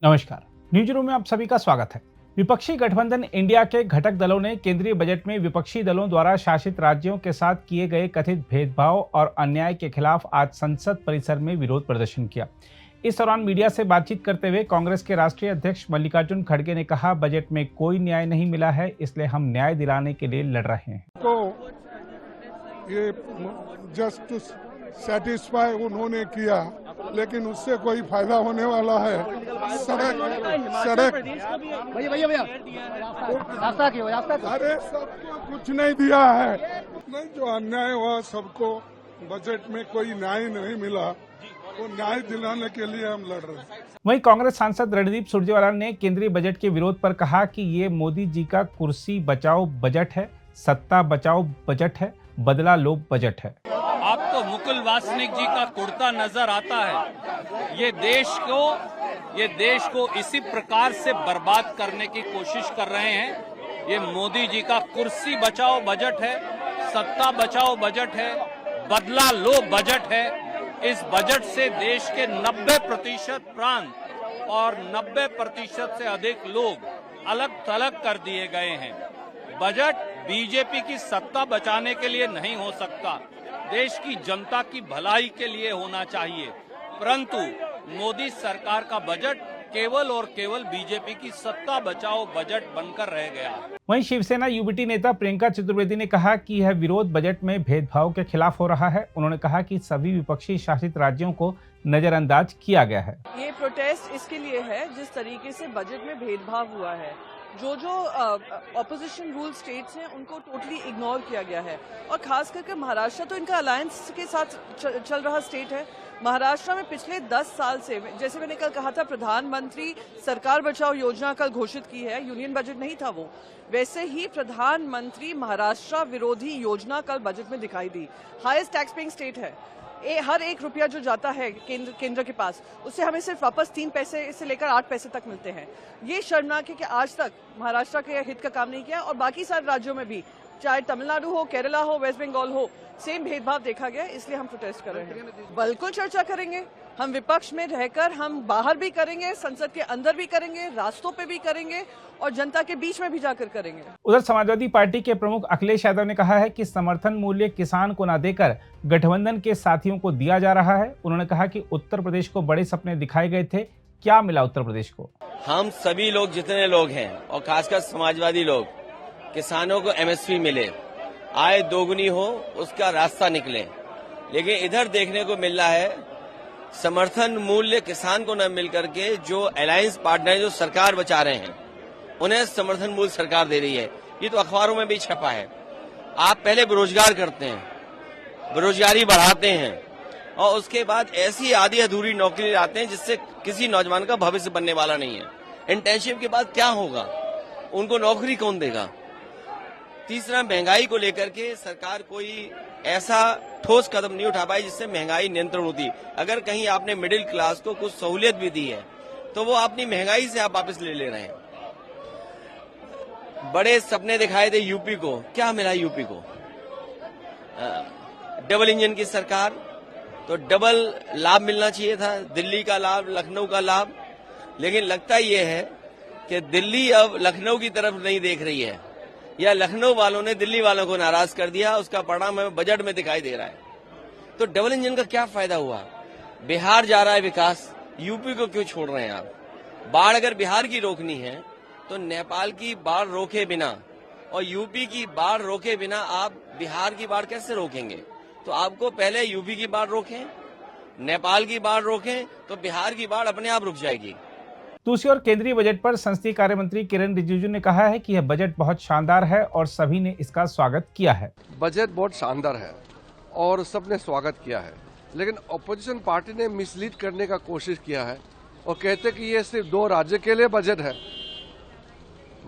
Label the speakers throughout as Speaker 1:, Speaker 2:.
Speaker 1: नमस्कार। News room में आप सभी का स्वागत है। विपक्षी गठबंधन इंडिया के घटक दलों ने केंद्रीय बजट में विपक्षी दलों द्वारा शासित राज्यों के साथ किए गए कथित भेदभाव और अन्याय के खिलाफ आज संसद परिसर में विरोध प्रदर्शन किया। इस दौरान मीडिया से बातचीत करते हुए कांग्रेस के राष्ट्रीय अध्यक्ष मल्लिकार्जुन खड़गे ने कहा, बजट में कोई न्याय नहीं मिला है, इसलिए हम न्याय दिलाने के लिए लड़ रहे हैं।
Speaker 2: तो ये जस्ट टू सेटिस्फाई उन्होंने किया, लेकिन उससे कोई फायदा होने वाला है? सड़क अरे सबको कुछ नहीं दिया है। नहीं, जो अन्याय हुआ सबको बजट में कोई न्याय नहीं मिला, वो न्याय दिलाने के लिए हम लड़ रहे हैं।
Speaker 1: वहीं कांग्रेस सांसद रणदीप सुरजेवाला ने केंद्रीय बजट के विरोध पर कहा कि ये मोदी जी का कुर्सी बचाओ बजट है, सत्ता बचाओ बजट है, बदला लो बजट है।
Speaker 3: आप तो मुकुल वासनिक जी का कुर्ता नजर आता है। ये देश को इसी प्रकार से बर्बाद करने की कोशिश कर रहे हैं। ये मोदी जी का कुर्सी बचाओ बजट है, सत्ता बचाओ बजट है, बदला लो बजट है। इस बजट से देश के 90% प्रांत और 90% से अधिक लोग अलग थलग कर दिए गए हैं। बजट बीजेपी की सत्ता बचाने के लिए नहीं हो सकता, देश की जनता की भलाई के लिए होना चाहिए। परंतु मोदी सरकार का बजट केवल और केवल बीजेपी की सत्ता बचाओ बजट बनकर रह गया।
Speaker 1: वहीं शिवसेना यूबीटी नेता प्रियंका चतुर्वेदी ने कहा कि यह विरोध बजट में भेदभाव के खिलाफ हो रहा है। उन्होंने कहा कि सभी विपक्षी शासित राज्यों को नजरअंदाज किया गया है।
Speaker 4: ये प्रोटेस्ट इसके लिए है जिस तरीके से बजट में भेदभाव हुआ है। जो ऑपोजिशन रूल स्टेट्स हैं उनको टोटली इग्नोर किया गया है, और खास करके महाराष्ट्र तो इनका अलायंस के साथ चल रहा स्टेट है। महाराष्ट्र में पिछले 10 साल से, जैसे मैंने कल कहा था, प्रधानमंत्री सरकार बचाओ योजना कल घोषित की है, यूनियन बजट नहीं था वो, वैसे ही प्रधानमंत्री महाराष्ट्र विरोधी योजना कल बजट में दिखाई दी। हाईएस्ट टैक्स पेइंग स्टेट है। हर एक रुपया जो जाता है केंद्र के पास, उससे हमें सिर्फ वापस 3 पैसे से लेकर 8 पैसे तक मिलते हैं। ये शर्मनाक है कि आज तक महाराष्ट्र के हित का काम नहीं किया, और बाकी सारे राज्यों में भी, चाहे तमिलनाडु हो, केरला हो, वेस्ट बंगाल हो, सेम भेदभाव देखा गया। इसलिए हम प्रोटेस्ट कर रहे हैं। बिल्कुल चर्चा करेंगे, हम विपक्ष में रहकर हम बाहर भी करेंगे, संसद के अंदर भी करेंगे, रास्तों पे भी करेंगे, और जनता के बीच में भी जाकर करेंगे।
Speaker 1: उधर समाजवादी पार्टी के प्रमुख अखिलेश यादव ने कहा है कि समर्थन मूल्य किसान को न देकर गठबंधन के साथियों को दिया जा रहा है। उन्होंने कहा कि उत्तर प्रदेश को बड़े सपने दिखाए गए थे, क्या मिला उत्तर प्रदेश को?
Speaker 5: हम सभी लोग, जितने लोग हैं, और खासकर समाजवादी लोग, किसानों को एमएसपी मिले, आय दोगुनी हो, उसका रास्ता निकले। लेकिन इधर देखने को मिल रहा है समर्थन मूल्य किसान को न मिल करके जो अलायंस पार्टनर जो सरकार बचा रहे हैं उन्हें समर्थन मूल्य सरकार दे रही है। ये तो अखबारों में भी छपा है। आप पहले बेरोजगार करते हैं, बेरोजगारी बढ़ाते हैं, और उसके बाद ऐसी आधी अधूरी नौकरी लाते हैं जिससे किसी नौजवान का भविष्य बनने वाला नहीं है। इंटर्नशिप के बाद क्या होगा, उनको नौकरी कौन देगा? तीसरा, महंगाई को लेकर के सरकार कोई ऐसा ठोस कदम नहीं उठा पाई जिससे महंगाई नियंत्रण होती। अगर कहीं आपने मिडिल क्लास को कुछ सहूलियत भी दी है तो वो अपनी महंगाई से आप वापस ले रहे हैं। बड़े सपने दिखाए थे यूपी को, क्या मिला यूपी को? डबल इंजन की सरकार, तो डबल लाभ मिलना चाहिए था, दिल्ली का लाभ, लखनऊ का लाभ। लेकिन लगता ये है कि दिल्ली अब लखनऊ की तरफ नहीं देख रही है, या लखनऊ वालों ने दिल्ली वालों को नाराज कर दिया। उसका परिणाम हमें बजट में दिखाई दे रहा है। तो डबल इंजन का क्या फायदा हुआ? बिहार जा रहा है विकास, यूपी को क्यों छोड़ रहे हैं आप? बाढ़ अगर बिहार की रोकनी है तो नेपाल की बाढ़ रोके बिना और यूपी की बाढ़ रोके बिना आप बिहार की बाढ़ कैसे रोकेंगे? तो आपको पहले यूपी की बाढ़ रोकें, नेपाल की बाढ़ रोकें, तो बिहार की बाढ़ अपने आप रुक जाएगी।
Speaker 1: दूसरी ओर केंद्रीय बजट पर संसदीय कार्य मंत्री किरेन रिजिजू ने कहा है कि यह बजट बहुत शानदार है और सभी ने इसका स्वागत किया है।
Speaker 6: बजट बहुत शानदार है और सबने स्वागत किया है, लेकिन अपोजिशन पार्टी ने मिसलीड करने का कोशिश किया है और कहते कि ये सिर्फ 2 राज्य के लिए बजट है।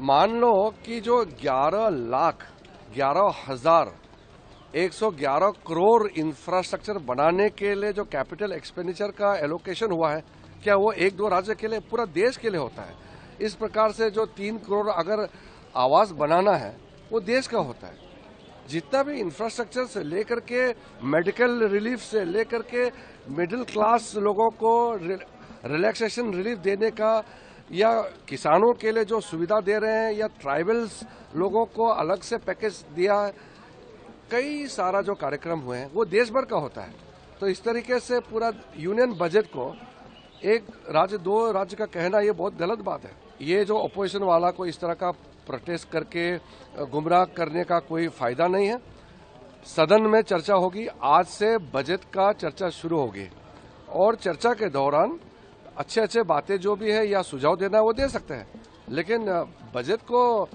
Speaker 6: मान लो कि जो 11,11 करोड़ इंफ्रास्ट्रक्चर बनाने के लिए जो कैपिटल एक्सपेंडिचर का एलोकेशन हुआ है, क्या वो 1-2 राज्य के लिए, पूरा देश के लिए होता है? इस प्रकार से जो 3 करोड़ अगर आवास बनाना है वो देश का होता है। जितना भी इंफ्रास्ट्रक्चर से लेकर के मेडिकल रिलीफ से लेकर के मिडिल क्लास लोगों को रिलैक्सेशन रिलीफ देने का, या किसानों के लिए जो सुविधा दे रहे हैं, या ट्राइबल्स लोगों को अलग से पैकेज दिया है, कई सारा जो कार्यक्रम हुए हैं वो देश भर का होता है। तो इस तरीके से पूरा यूनियन बजट को एक राज्य दो राज्य का कहना ये बहुत गलत बात है। ये जो अपोजिशन वाला को इस तरह का प्रोटेस्ट करके गुमराह करने का कोई फायदा नहीं है। सदन में चर्चा होगी, आज से बजट का चर्चा शुरू होगी और चर्चा के दौरान अच्छे अच्छे बातें जो भी है या सुझाव देना है वो दे सकते हैं, लेकिन बजट को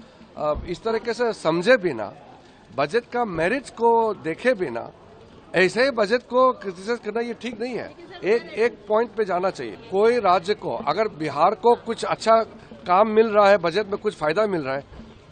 Speaker 6: इस तरीके से समझे बिना, बजट का मेरिट्स को देखे बिना ऐसे ही बजट को क्रिटिसाइज करना ये ठीक नहीं है। एक पॉइंट पे जाना चाहिए। कोई राज्य को अगर बिहार को कुछ अच्छा काम मिल रहा है, बजट में कुछ फायदा मिल रहा है,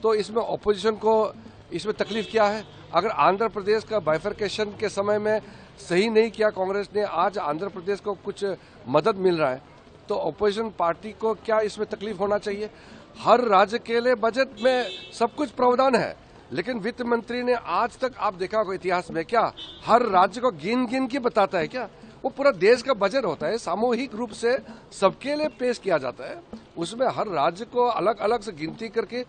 Speaker 6: तो इसमें ऑपोजिशन को इसमें तकलीफ क्या है? अगर आंध्र प्रदेश का बाइफरकेशन के समय में सही नहीं किया कांग्रेस ने, आज आंध्र प्रदेश को कुछ मदद मिल रहा है, तो ऑपोजिशन पार्टी को क्या इसमें तकलीफ होना चाहिए? हर राज्य के लिए बजट में सब कुछ प्रावधान है, लेकिन वित्त मंत्री ने आज तक आप देखा होगा इतिहास में, क्या हर राज्य को गिन गिन के बताता है क्या? वो पूरा देश का बजट होता है, सामूहिक रूप से सबके लिए पेश किया जाता है। उसमें हर राज्य को अलग अलग से गिनती करके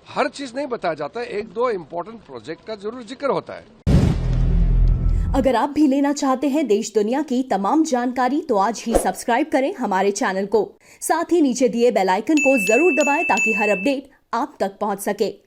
Speaker 6: हर चीज नहीं बताया जाता है। एक दो इम्पोर्टेंट प्रोजेक्ट का जरूर जिक्र होता है।
Speaker 7: अगर आप भी लेना चाहते हैं देश दुनिया की तमाम जानकारी, तो आज ही सब्सक्राइब करें हमारे चैनल को। साथ ही नीचे दिए बेल आइकन को जरूर दबाएं ताकि हर अपडेट आप तक पहुंच सके।